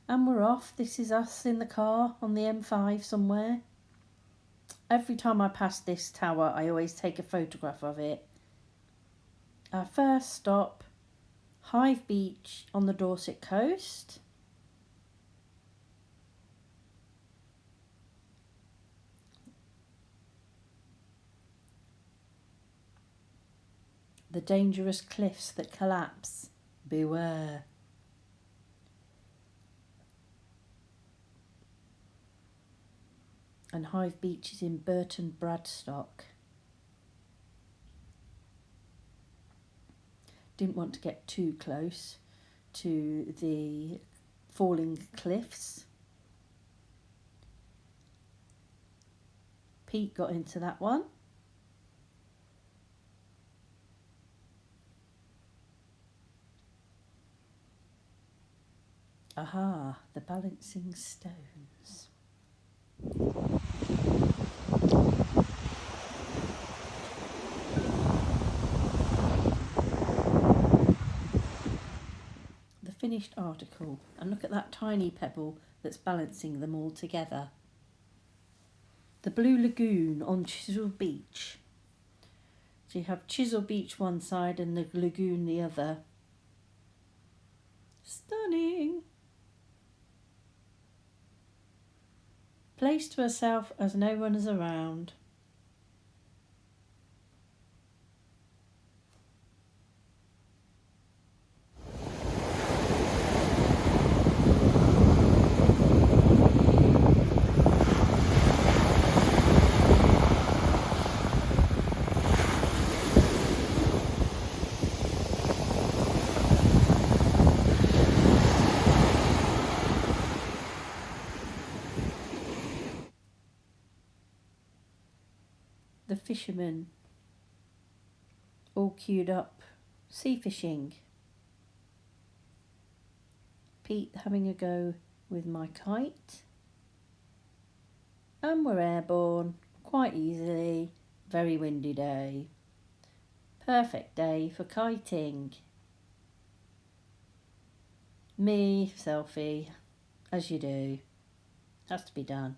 And we're off. This is us in the car on the M5 somewhere. Every time I pass this tower, I always take a photograph of it. Our first stop, Hive Beach on the Dorset coast. The dangerous cliffs that collapse. Beware. And Hive Beach is in Burton Bradstock. Didn't want to get too close to the falling cliffs. Pete got into that one. Aha, the balancing stones. The finished article, and look at that tiny pebble that's balancing them all together. The Blue Lagoon on Chisel Beach. So you have Chisel Beach one side and the lagoon the other. Stunning! Placed to herself as no one is around. The fishermen all queued up, sea fishing. Pete having a go with my kite. And we're airborne quite easily. Very windy day. Perfect day for kiting. Me, selfie, as you do. Has to be done.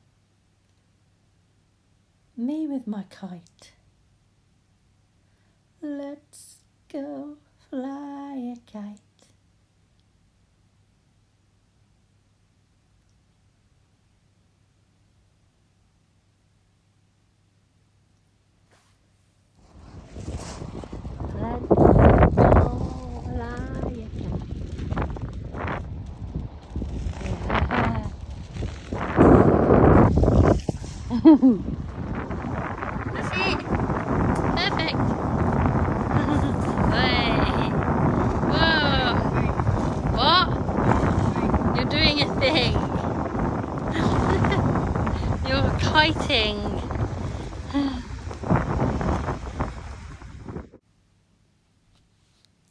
Me with my kite. Let's go fly a kite. Let's go fly a kite. Yeah. That's it. Perfect. Hey. Whoa. What? You're doing a thing. You're kiting.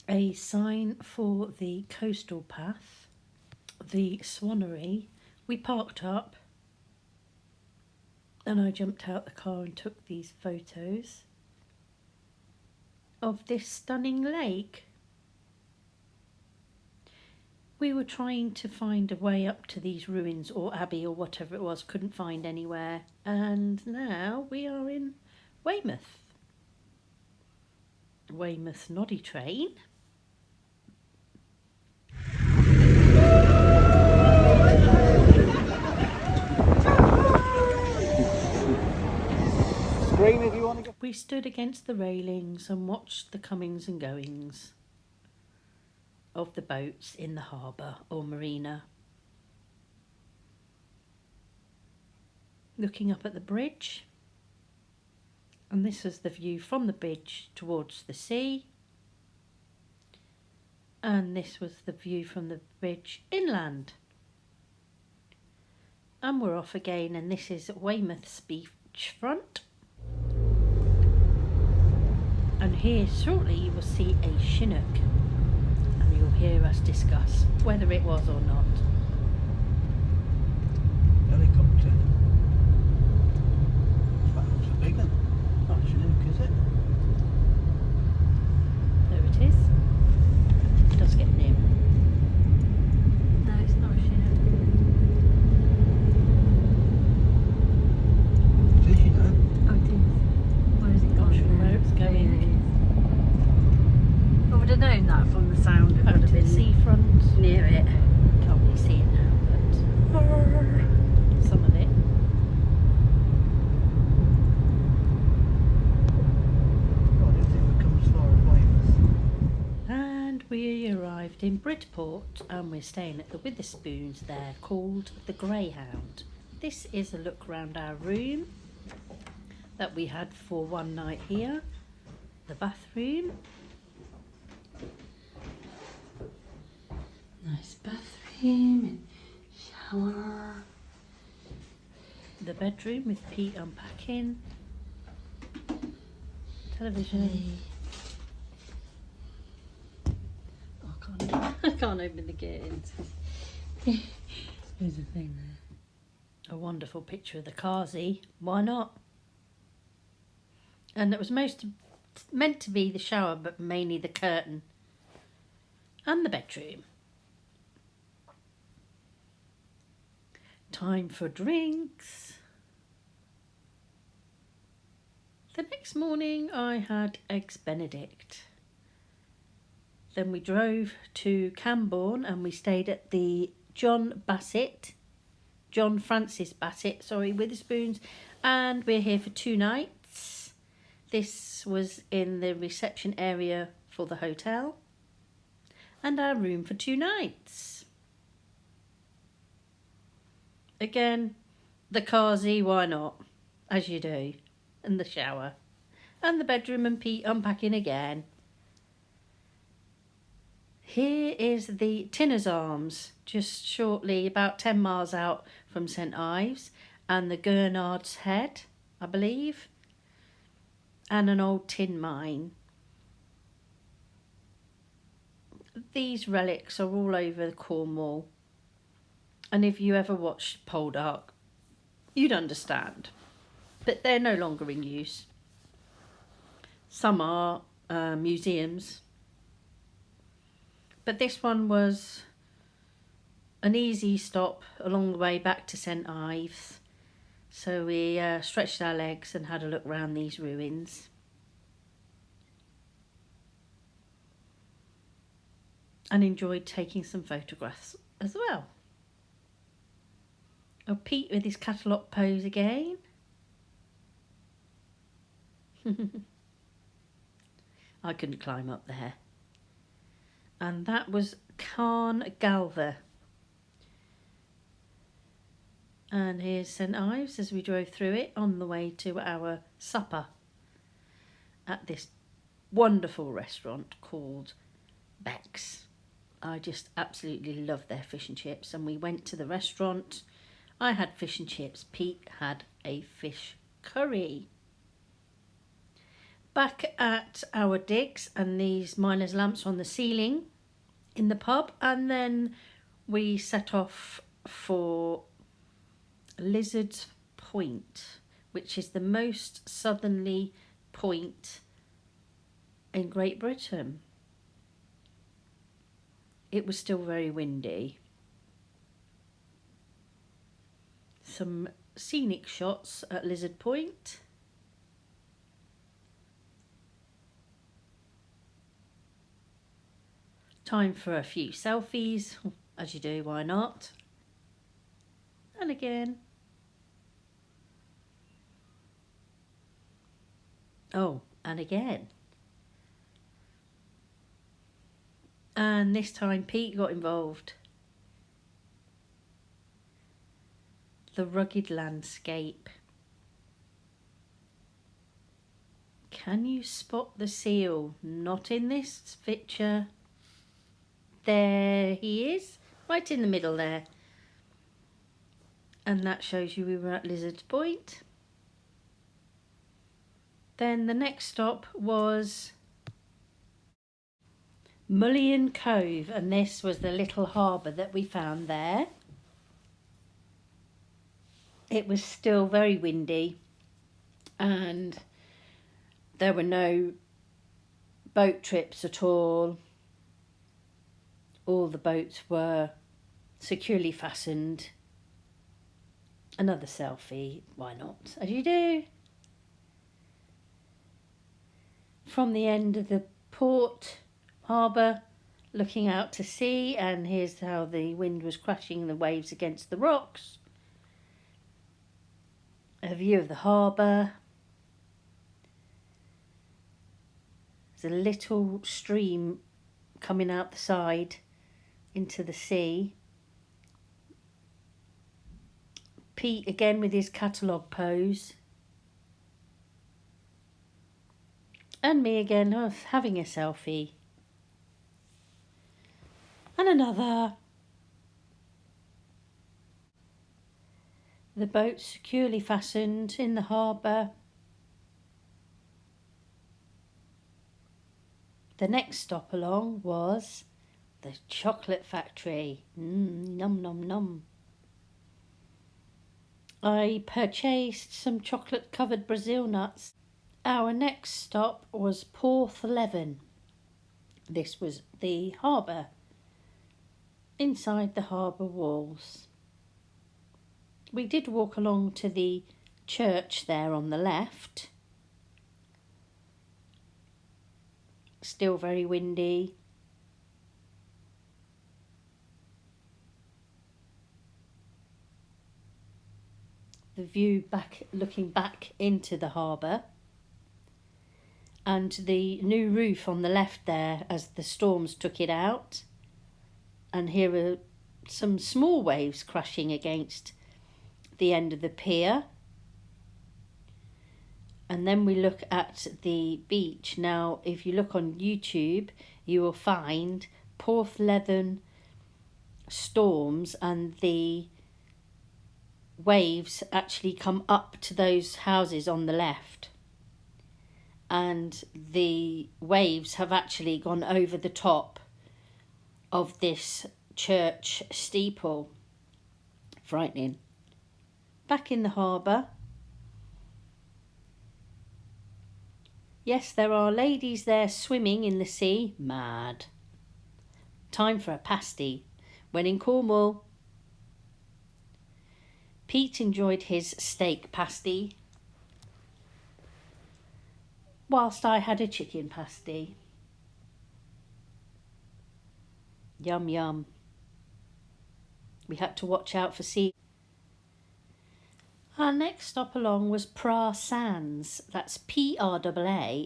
A sign for the coastal path, the Swannery. We parked up. And I jumped out the car and took these photos of this stunning lake. We were trying to find a way up to these ruins or abbey or whatever it was, couldn't find anywhere. And now we are in Weymouth. Weymouth Noddy train. If you want to go. We stood against the railings and watched the comings and goings of the boats in the harbour or marina. Looking up at the bridge, and this was the view from the bridge towards the sea, and this was the view from the bridge inland. And we're off again, and this is Weymouth's beachfront. And here shortly you will see a Chinook, and you'll hear us discuss whether it was or not. Helicopter. That's a big one. Not Chinook, is it? There it is. It does get near. No, it's not a Chinook. Bridport, and we're staying at the Witherspoons there, called the Greyhound. This is a look round our room that we had for one night here. The bathroom. Nice bathroom and shower. The bedroom with Pete unpacking. Television. I can't open the curtains. There's a thing there. A wonderful picture of the Kazi. Why not? And it was meant to be the shower, but mainly the curtain. And the bedroom. Time for drinks. The next morning I had Eggs Benedict. Then we drove to Camborne and we stayed at the John Francis Bassett, Witherspoons, and we're here for 2 nights. This was in the reception area for the hotel and our room for 2 nights. Again, the Kazi, why not? As you do. And the shower. And the bedroom and Pete unpacking again. Here is the Tinner's Arms, just shortly, about 10 miles out from St Ives, and the Gurnard's Head, I believe, and an old tin mine. These relics are all over Cornwall, and if you ever watched Poldark, you'd understand, but they're no longer in use. Some are museums. But this one was an easy stop along the way back to St Ives. So we stretched our legs and had a look round these ruins. And enjoyed taking some photographs as well. Oh, Pete with his catalogue pose again. I couldn't climb up there. And that was Carn Galva. And here's St Ives as we drove through it on the way to our supper at this wonderful restaurant called Beck's. I just absolutely love their fish and chips, and we went to the restaurant. I had fish and chips, Pete had a fish curry. Back at our digs and these miner's lamps on the ceiling in the pub, and then we set off for Lizard's Point, which is the most southerly point in Great Britain. It was still very windy. Some scenic shots at Lizard Point. Time for a few selfies, as you do, why not? And again. Oh, and again. And this time Pete got involved. The rugged landscape. Can you spot the seal? Not in this picture. There he is, right in the middle there. And that shows you we were at Lizard Point. Then the next stop was Mullion Cove, and this was the little harbour that we found there. It was still very windy and there were no boat trips at all. All the boats were securely fastened. Another selfie, why not? As you do. From the end of the port harbour, looking out to sea, and here's how the wind was crashing the waves against the rocks. A view of the harbour. There's a little stream coming out the side into the sea. Pete again with his catalogue pose. And me again, having a selfie. And another. The boat securely fastened in the harbour. The next stop along was the chocolate factory. Num num num. I purchased some chocolate covered Brazil nuts. Our next stop was Porthleven. This was the harbour, inside the harbour walls. We did walk along to the church there on the left. Still very windy. The view back, looking back into the harbour, and the new roof on the left there as the storms took it out. And here are some small waves crashing against the end of the pier. And then we look at the beach. Now, if you look on YouTube, you will find Porthleven storms, and the waves actually come up to those houses on the left. And the waves have actually gone over the top of this church steeple. Frightening. Back in the harbour. Yes, there are ladies there swimming in the sea. Mad. Time for a pasty. When in Cornwall. Pete enjoyed his steak pasty, whilst I had a chicken pasty. Yum yum. We had to watch out for sea. Our next stop along was Praa Sands. That's Praasands,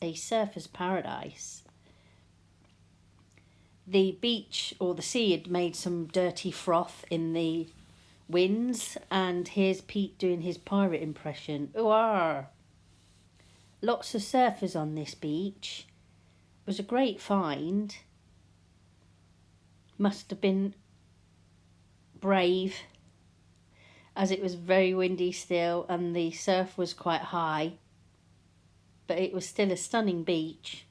a surfer's paradise. The beach or the sea had made some dirty froth in the winds, and here's Pete doing his pirate impression. Ooh-ah! Lots of surfers on this beach. It was a great find. Must have been brave, as it was very windy still and the surf was quite high, but it was still a stunning beach.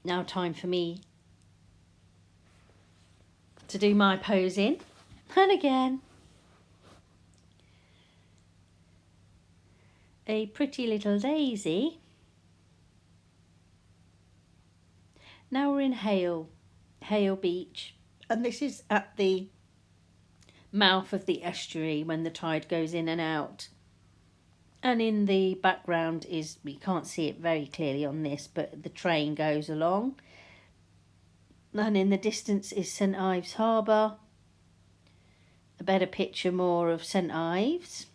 Now time for me to do my posing. And again, a pretty little daisy. Now we're in Hale Beach, and this is at the mouth of the estuary when the tide goes in and out. And in the background is, we can't see it very clearly on this, but the train goes along. And in the distance is St Ives Harbour. A better picture more of St Ives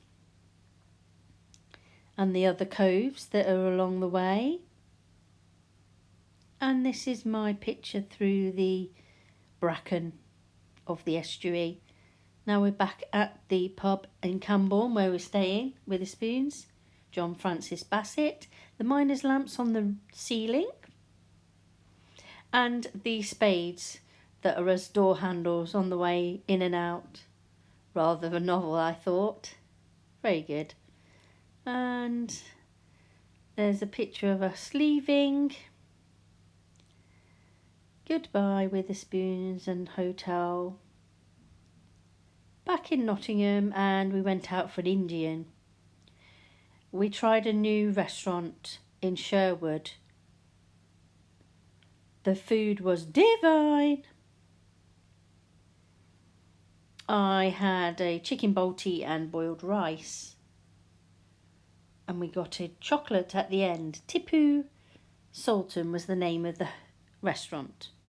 and the other coves that are along the way. And this is my picture through the bracken of the estuary. Now we're back at the pub in Camborne where we're staying with the spoons. John Francis Bassett. The miner's lamps on the ceiling. And the spades that are as door handles on the way in and out. Rather of a novel, I thought. Very good. And there's a picture of us leaving. Goodbye Witherspoons and hotel. Back in Nottingham, and we went out for an Indian. We tried a new restaurant in Sherwood. The food was divine. I had a chicken bolty and boiled rice. And we got a chocolate at the end. Tipu Sultan was the name of the restaurant.